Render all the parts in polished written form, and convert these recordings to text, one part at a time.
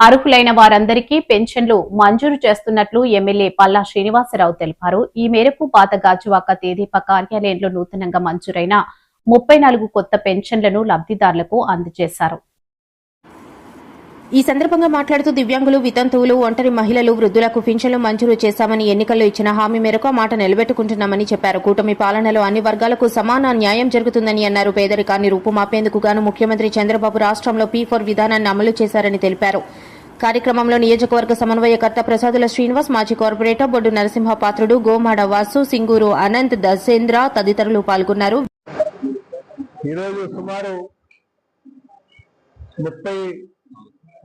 అర్హులైన వారందరికీ పెన్షన్లు మంజూరు చేస్తున్నట్లు ఎమ్మెల్యే పల్లా శ్రీనివాసరావు తెలిపారు. ఈ మేరకు పాత గాజువాక తెదేపా కార్యాలయంలో నూతనంగా మంజూరైన 34 కొత్త పెన్షన్లను లబ్దిదారులకు అందజేశారు. ఈ సందర్భంగా మాట్లాడుతూ దివ్యాంగులు, వితంతువులు, ఒంటరి మహిళలు, వృద్ధులకు పింఛన్లు మంజూరు చేశామని, ఎన్నికల్లో ఇచ్చిన హామీ మేరకు ఆ మాట నిలబెట్టుకుంటున్నామని చెప్పారు. కూటమి పాలనలో అన్ని వర్గాలకు సమాన న్యాయం జరుగుతుందని అన్నారు. పేదరికాన్ని రూపుమాపేందుకు గాను ముఖ్యమంత్రి చంద్రబాబు రాష్ట్రంలో P4 విధానాన్ని అమలు చేశారని తెలిపారు. కార్యక్రమంలో నియోజకవర్గ సమన్వయకర్త ప్రసాదుల శ్రీనివాస్, మాజీ కార్పొరేటర్ బొడ్డు నరసింహపాత్రుడు, గోమాడ వాసు, సింగూరు అనంత్, దసేంద్ర తదితరులు పాల్గొన్నారు. ఈరోజు సుమారు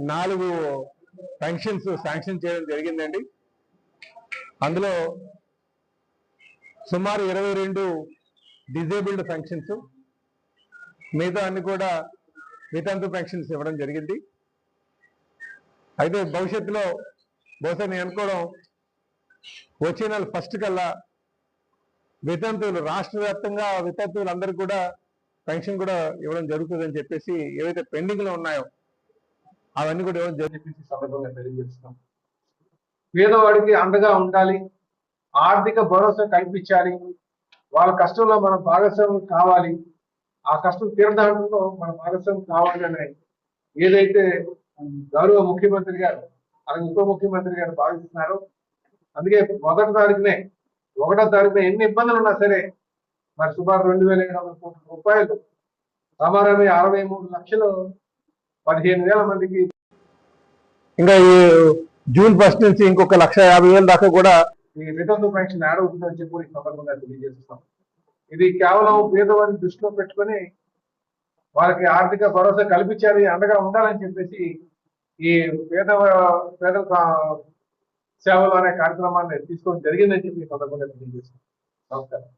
34 పెన్షన్స్ శాంక్షన్ చేయడం జరిగిందండి. అందులో సుమారు 22 డిజేబుల్డ్ పెన్షన్స్, మిగతా అన్ని కూడా వితంతు పెన్షన్స్ ఇవ్వడం జరిగింది. అయితే భవిష్యత్తులో బహుశా నేను అనుకోవడం వచ్చే నెల 1 కల్లా వితంతువులు రాష్ట్ర వ్యాప్తంగా వితంతువులందరికీ కూడా పెన్షన్ కూడా ఇవ్వడం జరుగుతుందని చెప్పేసి ఏవైతే పెండింగ్ లో ఉన్నాయో అవన్నీ కూడా ఇవ్వడం జరిగింది సందర్భంగా తెలియజేస్తున్నాం. పేదవాడికి అండగా ఉండాలి, ఆర్థిక భరోసా కల్పించాలి, వాళ్ళ కష్టంలో మన భాగస్వామ్యం కావాలి, ఆ కష్టం తీరడాంట్లో మన భాగస్వామ్యం కావాలి అని ఏదైతే గౌరవ ముఖ్యమంత్రి గారు అలాగే ఉప ముఖ్యమంత్రి గారు భావిస్తున్నారో, అందుకే 1వ తారీఖున ఎన్ని ఇబ్బందులు ఉన్నా సరే మరి సుమారు 2,700 కోట్ల రూపాయలు సమానమే 63 లక్షలు 15,000 మందికి, ఇంకా ఈ జూన్ 1 నుంచి ఇంకొక 1,50,000 దాకా కూడా ఈ వితంతు పెన్షన్ యాడ్ అవుతుందని చెప్పి ఈ సందర్భంగా తెలియజేస్తున్నాం. ఇది కేవలం పేదవారిని దృష్టిలో పెట్టుకొని వాళ్ళకి ఆర్థిక భరోసా కల్పించాలి, అండగా ఉండాలని చెప్పేసి ఈ పేదల సేవలు అనే కార్యక్రమాన్ని తీసుకోవడం జరిగిందని చెప్పి ఈ సందర్భంగా తెలియజేస్తున్నాం. నమస్కారం.